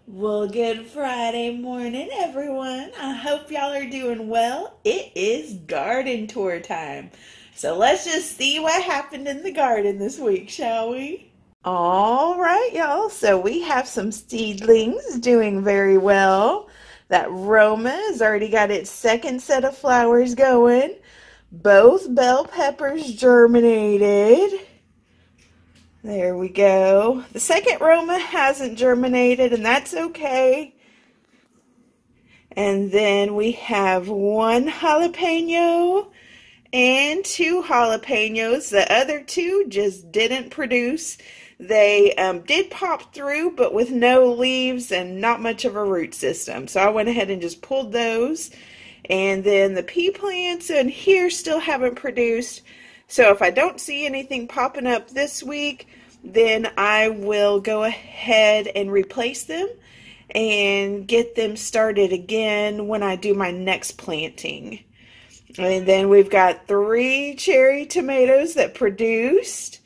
Well, good Friday morning, everyone. I hope y'all are doing well. It is garden tour time. So let's just see what happened in the garden this week, shall we? All right, y'all. So we have some seedlings doing very well. That Roma has already got its second set of flowers going. Both bell peppers germinated. There we go. The second Roma hasn't germinated, and that's okay. And then we have one jalapeno and two jalapenos. The other two just didn't produce. They did pop through, but with no leaves and not much of a root system. So I went ahead and just pulled those. And then the pea plants in here still haven't produced. So if I don't see anything popping up this week, then I will go ahead and replace them and get them started again when I do my next planting. And then we've got 3 cherry tomatoes that produced.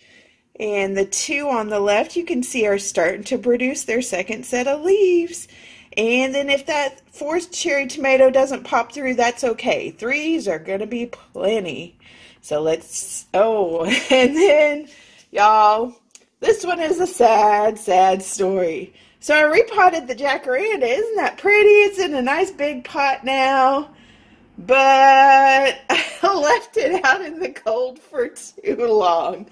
And the 2 on the left you can see are starting to produce their second set of leaves. And then if that 4th cherry tomato doesn't pop through, that's okay. 3s are going to be plenty. So let's, and then, y'all, this one is a sad, sad story. So I repotted the jacaranda. Isn't that pretty? It's in a nice big pot now. But I left it out in the cold for too long.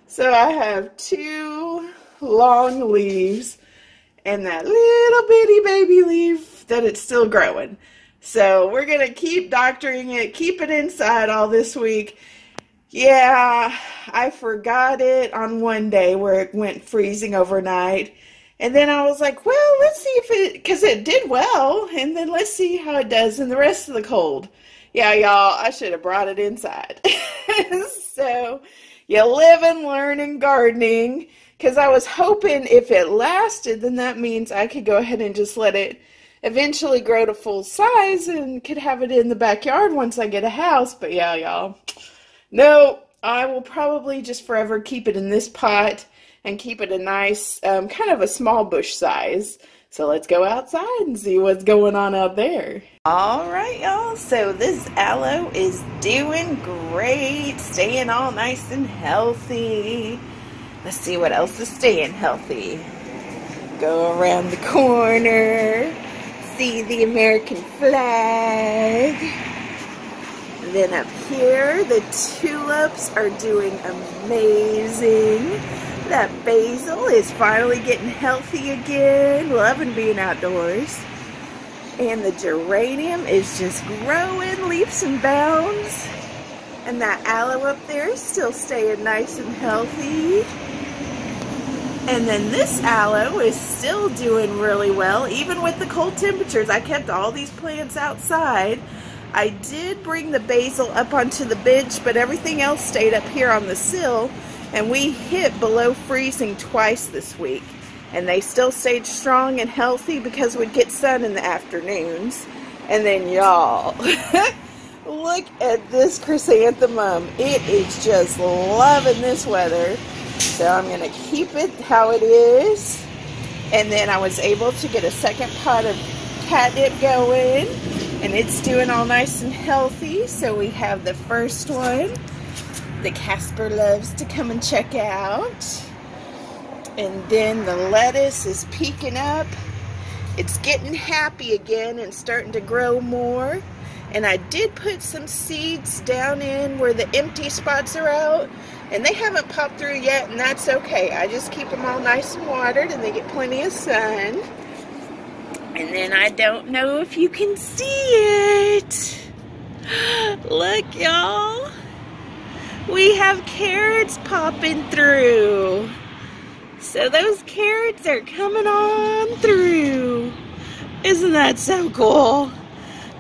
So I have 2 long leaves and that little bitty baby leaf that it's still growing. So we're going to keep doctoring it, keep it inside all this week. Yeah, I forgot it on one day where it went freezing overnight. And then I was like, well, let's see if it, because it did well, and then let's see how it does in the rest of the cold. Yeah, y'all, I should have brought it inside. So, you live and learn in gardening, because I was hoping if it lasted, then that means I could go ahead and just let it eventually grow to full size and could have it in the backyard once I get a house. But yeah, y'all, no, I will probably just forever keep it in this pot and keep it a nice, kind of a small bush size. So let's go outside and see what's going on out there. All right, y'all. So this aloe is doing great, staying all nice and healthy. Let's see what else is staying healthy. Go around the corner, see the American flag. And then up here, the tulips are doing amazing. That basil is finally getting healthy again, loving being outdoors. And the geranium is just growing leaps and bounds. And that aloe up there is still staying nice and healthy. And then this aloe is still doing really well, even with the cold temperatures. I kept all these plants outside. I did bring the basil up onto the bench, but everything else stayed up here on the sill. And we hit below freezing twice this week. And they still stayed strong and healthy because we'd get sun in the afternoons. And then y'all, look at this chrysanthemum. It is just loving this weather. So I'm going to keep it how it is. And then I was able to get a second pot of catnip going. And it's doing all nice and healthy. So we have the first one that Casper loves to come and check out. And then the lettuce is peeking up. It's getting happy again and starting to grow more. And I did put some seeds down in where the empty spots are out. And they haven't popped through yet, and that's okay. I just keep them all nice and watered and they get plenty of sun. And then I don't know if you can see it. Look, y'all. We have carrots popping through. So those carrots are coming on through. Isn't that so cool?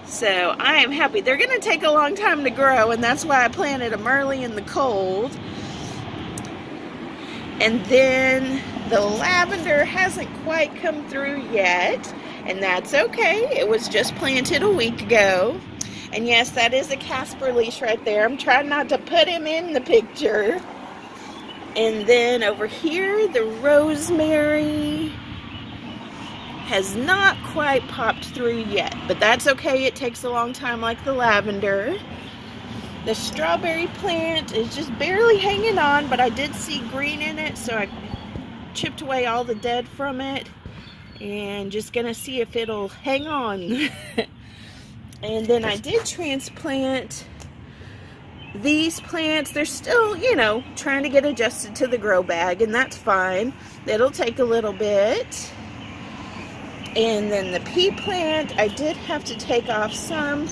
So I am happy. They're going to take a long time to grow, and that's why I planted them early in the cold. And then the lavender hasn't quite come through yet, and that's okay. It was just planted a week ago. And yes, that is a Casper leash right there. I'm trying not to put him in the picture. And then over here, the rosemary has not quite popped through yet, but that's okay. It takes a long time, like the lavender. The strawberry plant is just barely hanging on, but I did see green in it, so I chipped away all the dead from it and just gonna see if it'll hang on. And then I did transplant these plants. They're still, you know, trying to get adjusted to the grow bag, and that's fine. It'll take a little bit. And then the pea plant, I did have to take off some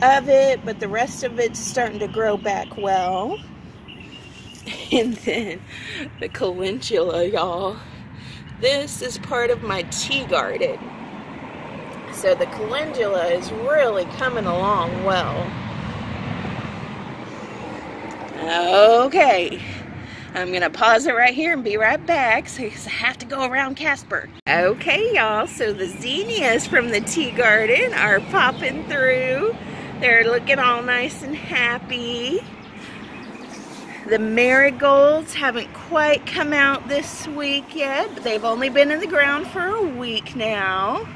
of it, but the rest of it's starting to grow back well. And then the calendula, y'all. This is part of my tea garden. So the calendula is really coming along well. Okay, I'm gonna pause it right here and be right back because I have to go around Casper. Okay, y'all, so the zinnias from the tea garden are popping through. They're looking all nice and happy. The marigolds haven't quite come out this week yet, but they've only been in the ground for a week now.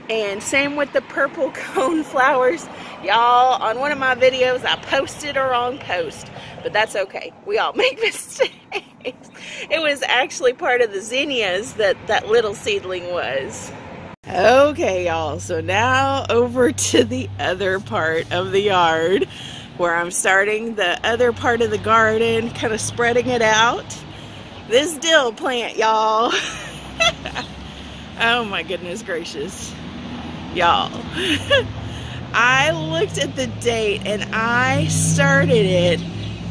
And same with the purple cone flowers. Y'all, on one of my videos, I posted a wrong post, but that's okay. We all make mistakes. It was actually part of the zinnias that little seedling was. Okay, y'all, so now over to the other part of the yard where I'm starting the other part of the garden, kind of spreading it out. This dill plant, y'all. Oh my goodness gracious. Y'all, I looked at the date and I started it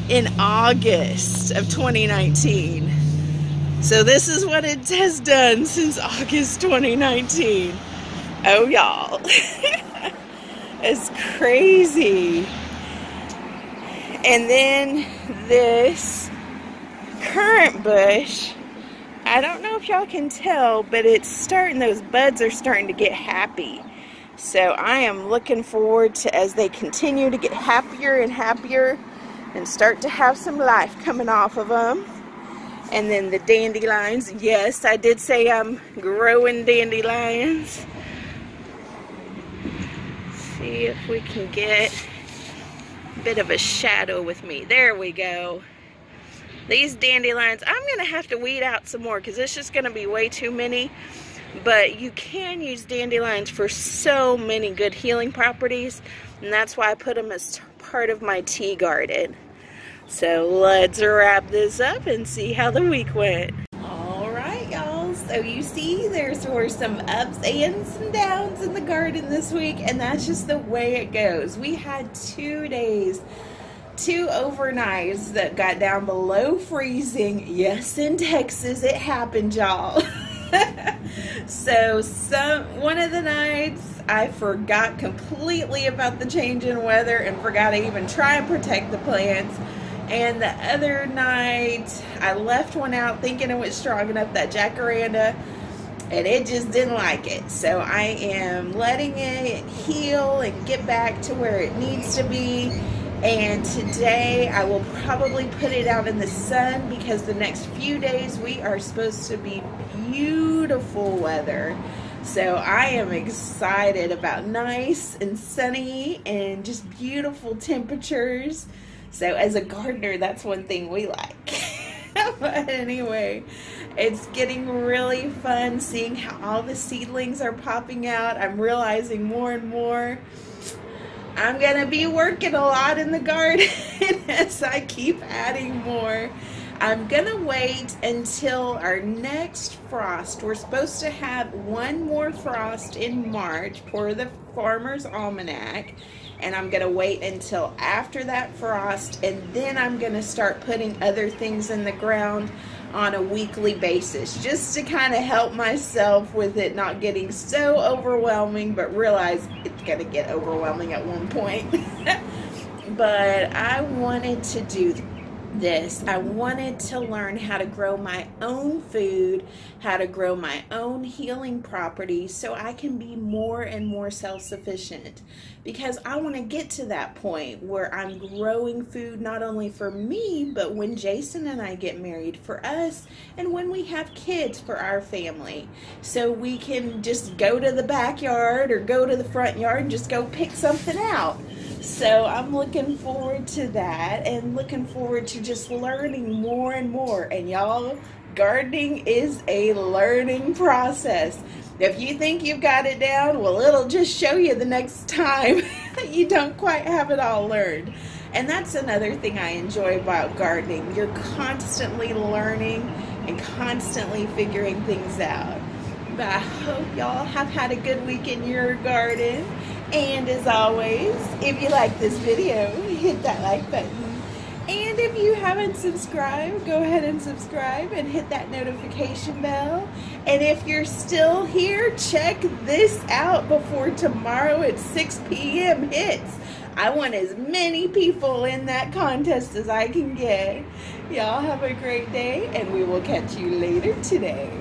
in August of 2019. So this is what it has done since August 2019. Oh, y'all. It's crazy. And then this currant bush, I don't know if y'all can tell, but it's starting, those buds are starting to get happy. So I am looking forward to, as they continue to get happier and happier and start to have some life coming off of them. And then the dandelions, yes, I did say I'm growing dandelions. See if we can get a bit of a shadow with me. There we go. These dandelions, I'm going to have to weed out some more because it's just going to be way too many. But you can use dandelions for so many good healing properties, and that's why I put them as part of my tea garden. So let's wrap this up and see how the week went. Alright, y'all, so you see there were some ups and some downs in the garden this week, and that's just the way it goes. We had 2 days, 2 overnights that got down below freezing. Yes, in Texas it happened, y'all. So one of the nights I forgot completely about the change in weather and forgot to even try and protect the plants. And the other night I left one out thinking it was strong enough, that jacaranda, and it just didn't like it. So I am letting it heal and get back to where it needs to be. And today I will probably put it out in the sun because the next few days we are supposed to be beautiful weather. So I am excited about nice and sunny and just beautiful temperatures. So as a gardener, that's one thing we like. But anyway, it's getting really fun seeing how all the seedlings are popping out. I'm realizing more and more I'm gonna be working a lot in the garden as I keep adding more. I'm gonna wait until our next frost. We're supposed to have one more frost in March for the Farmer's Almanac, and I'm gonna wait until after that frost, and then I'm gonna start putting other things in the ground on a weekly basis, just to kind of help myself with it not getting so overwhelming, but realize it's gonna get overwhelming at one point. But I wanted to do this. I wanted to learn how to grow my own food, how to grow my own healing properties so I can be more and more self-sufficient, because I want to get to that point where I'm growing food not only for me, but when Jason and I get married, for us, and when we have kids, for our family, so we can just go to the backyard or go to the front yard and just go pick something out. So I'm looking forward to that, and looking forward to just learning more and more. And y'all, gardening is a learning process. If you think you've got it down, well, it'll just show you the next time you don't quite have it all learned. And that's another thing I enjoy about gardening. You're constantly learning and constantly figuring things out. But I hope y'all have had a good week in your garden. And as always, if you like this video, hit that like button. And if you haven't subscribed, go ahead and subscribe and hit that notification bell. And if you're still here, check this out before tomorrow at 6 p.m. hits. I want as many people in that contest as I can get. Y'all have a great day, and we will catch you later today.